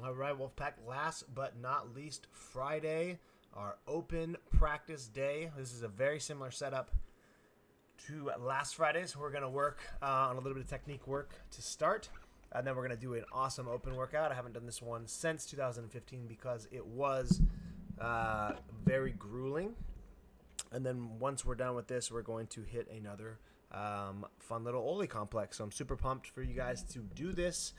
All right, Wolfpack. Last but not least, Friday, our open practice day. This is a very similar setup to last Friday, so we're going to work on a little bit of technique work to start, and then we're going to do an awesome open workout. I haven't done this one since 2015 because it was very grueling. And then once we're done with this, we're going to hit another fun little Oli complex. So I'm super pumped for you guys to do this.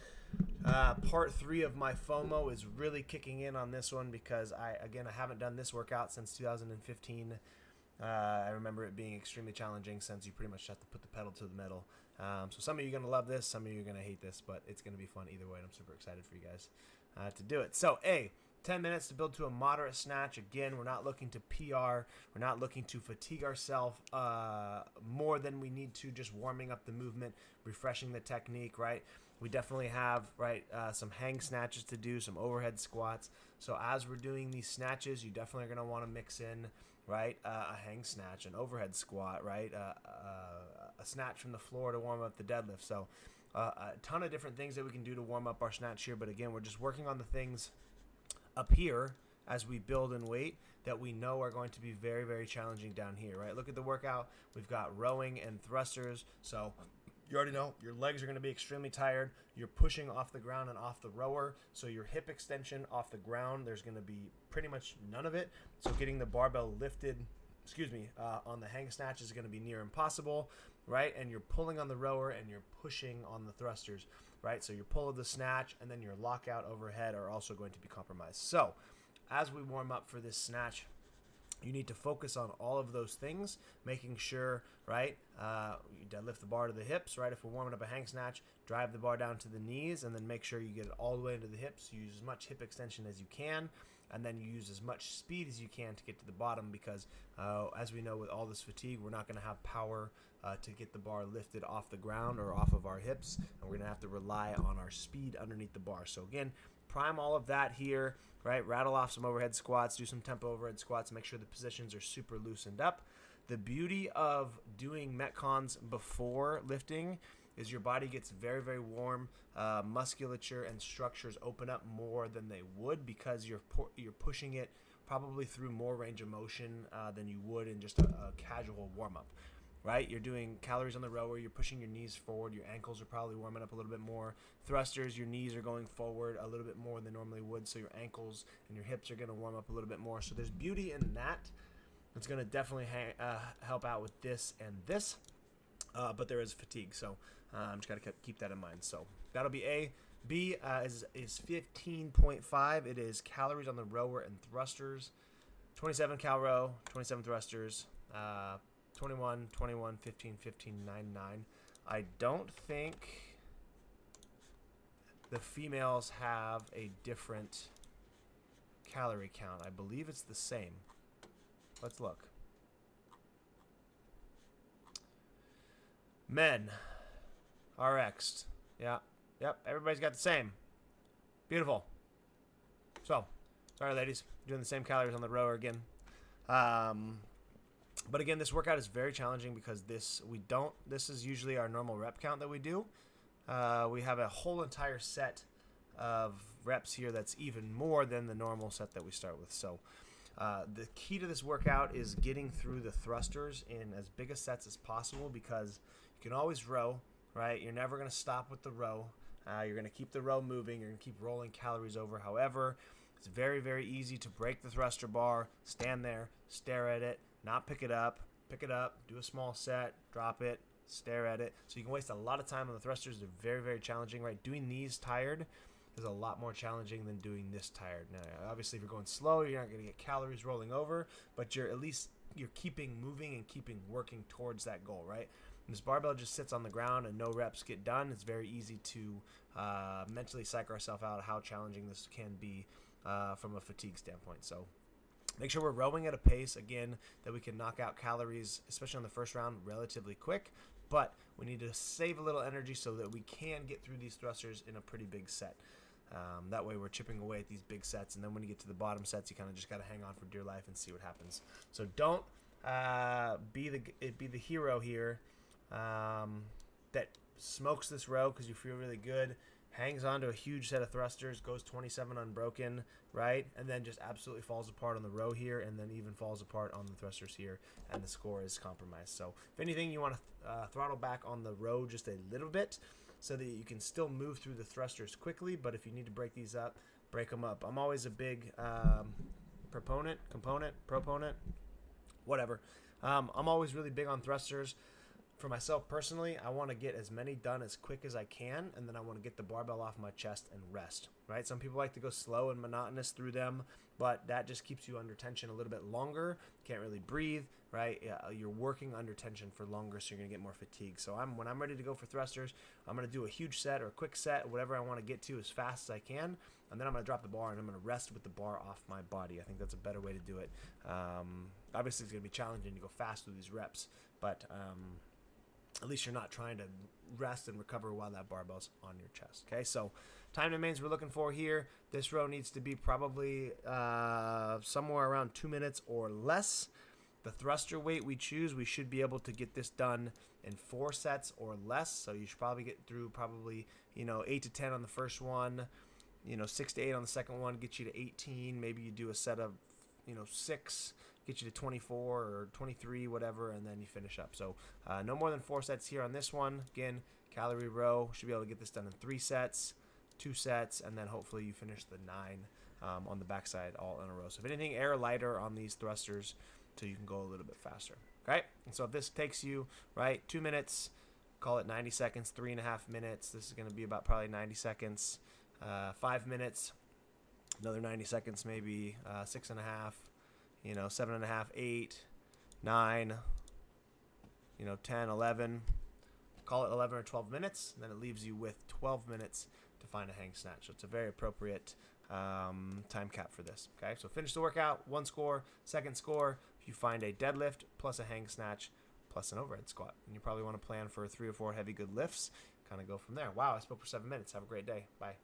Part 3 of my FOMO is really kicking in on this one because I haven't done this workout since 2015. I remember it being extremely challenging since you pretty much have to put the pedal to the metal. So some of you are going to love this, some of you are going to hate this, but it's going to be fun either way, and I'm super excited for you guys to do it. So, 10 minutes to build to a moderate snatch. Again, we're not looking to PR. We're not looking to fatigue ourselves more than we need to, just warming up the movement, refreshing the technique, right? We definitely have, some hang snatches to do, some overhead squats. So as we're doing these snatches, you definitely are going to want to mix in, right, a hang snatch, an overhead squat, right, a snatch from the floor to warm up the deadlift. So a ton of different things that we can do to warm up our snatch here. But again, we're just working on the things up here as we build in weight that we know are going to be very, very challenging down here, right? Look at the workout. We've got rowing and thrusters. So you already know your legs are going to be extremely tired. You're pushing off the ground and off the rower. So your hip extension off the ground, there's going to be pretty much none of it. So getting the barbell lifted, on the hang snatch is going to be near impossible, right? And you're pulling on the rower and you're pushing on the thrusters, right? So your pull of the snatch and then your lockout overhead are also going to be compromised. So as we warm up for this snatch, you need to focus on all of those things, making sure, right, you deadlift the bar to the hips, right? If we're warming up a hang snatch, drive the bar down to the knees, and then make sure you get it all the way into the hips. You use as much hip extension as you can, and then you use as much speed as you can to get to the bottom because, as we know, with all this fatigue, we're not going to have power to get the bar lifted off the ground or off of our hips, and we're going to have to rely on our speed underneath the bar. So again, prime all of that here, right? Rattle off some overhead squats, do some tempo overhead squats, make sure the positions are super loosened up. The beauty of doing Metcons before lifting is your body gets very, very warm. Musculature and structures open up more than they would because you're pushing it probably through more range of motion than you would in just a casual warm-up. Right? You're doing calories on the rower, you're pushing your knees forward, your ankles are probably warming up a little bit more. Thrusters, your knees are going forward a little bit more than normally would, so your ankles and your hips are going to warm up a little bit more. So there's beauty in that. It's going to definitely help out with this and this, but there is fatigue, so I'm just got to keep that in mind. So that'll be A. B is 15.5. It is calories on the rower and thrusters. 27 cal row, 27 thrusters. 21, 21, 15, 15, 9, 9. I don't think the females have a different calorie count. I believe it's the same. Let's look. Men, RX. Yeah. Yep, everybody's got the same. Beautiful. So, sorry ladies, doing the same calories on the rower again. But again, this workout is very challenging because this is usually our normal rep count that we do. We have a whole entire set of reps here that's even more than the normal set that we start with. So the key to this workout is getting through the thrusters in as big a sets as possible because you can always row, right? You're never going to stop with the row. You're going to keep the row moving. You're going to keep rolling calories over. However, it's very, very easy to break the thruster bar, stand there, stare at it, not pick it up, do a small set, drop it, stare at it. So you can waste a lot of time on the thrusters. They're very, very challenging, right? Doing these tired is a lot more challenging than doing this tired. Now, obviously, if you're going slow, you're not going to get calories rolling over, but you're keeping moving and keeping working towards that goal, right? When this barbell just sits on the ground and no reps get done, it's very easy to mentally psych ourselves out how challenging this can be from a fatigue standpoint. So make sure we're rowing at a pace, again, that we can knock out calories, especially on the first round, relatively quick. But we need to save a little energy so that we can get through these thrusters in a pretty big set. That way we're chipping away at these big sets. And then when you get to the bottom sets, you kind of just got to hang on for dear life and see what happens. So don't be the hero here that smokes this row because you feel really good. hangs onto a huge set of thrusters, goes 27 unbroken, right? And then just absolutely falls apart on the row here, and then even falls apart on the thrusters here, and the score is compromised. So if anything, you want to throttle back on the row just a little bit so that you can still move through the thrusters quickly, but if you need to break these up, break them up. I'm always a big proponent, whatever. I'm always really big on thrusters. For myself personally, I want to get as many done as quick as I can, and then I want to get the barbell off my chest and rest, right? Some people like to go slow and monotonous through them, but that just keeps you under tension a little bit longer. Can't really breathe, right? You're working under tension for longer, so you're going to get more fatigue. So when I'm ready to go for thrusters, I'm going to do a huge set or a quick set, whatever I want to get to as fast as I can, and then I'm going to drop the bar and I'm going to rest with the bar off my body. I think that's a better way to do it. Obviously, it's going to be challenging to go fast through these reps, but at least you're not trying to rest and recover while that barbell's on your chest. Okay, so time domains we're looking for here. This row needs to be probably somewhere around 2 minutes or less. The thruster weight we choose, we should be able to get this done in 4 sets or less. So you should probably get through 8 to 10 on the first one, 6 to 8 on the second one, get you to 18. Maybe you do a set of 6, get you to 24 or 23, whatever, and then you finish up. So no more than 4 sets here on this one. Again, calorie row, should be able to get this done in 3 sets, 2 sets, and then hopefully you finish the 9 on the backside all in a row. So if anything, air lighter on these thrusters so you can go a little bit faster. Okay, and so if this takes you, 2 minutes, call it 90 seconds, 3.5 minutes. This is going to be about probably 90 seconds, 5 minutes, another 90 seconds, maybe 6.5, 7.5, 8, 9, 10, 11. Call it 11 or 12 minutes. And then it leaves you with 12 minutes to find a hang snatch. So it's a very appropriate time cap for this. Okay, so finish the workout, 1 score, 2nd score. If you find a deadlift plus a hang snatch plus an overhead squat, and you probably want to plan for 3 or 4 heavy good lifts. Kind of go from there. Wow, I spoke for 7 minutes. Have a great day. Bye.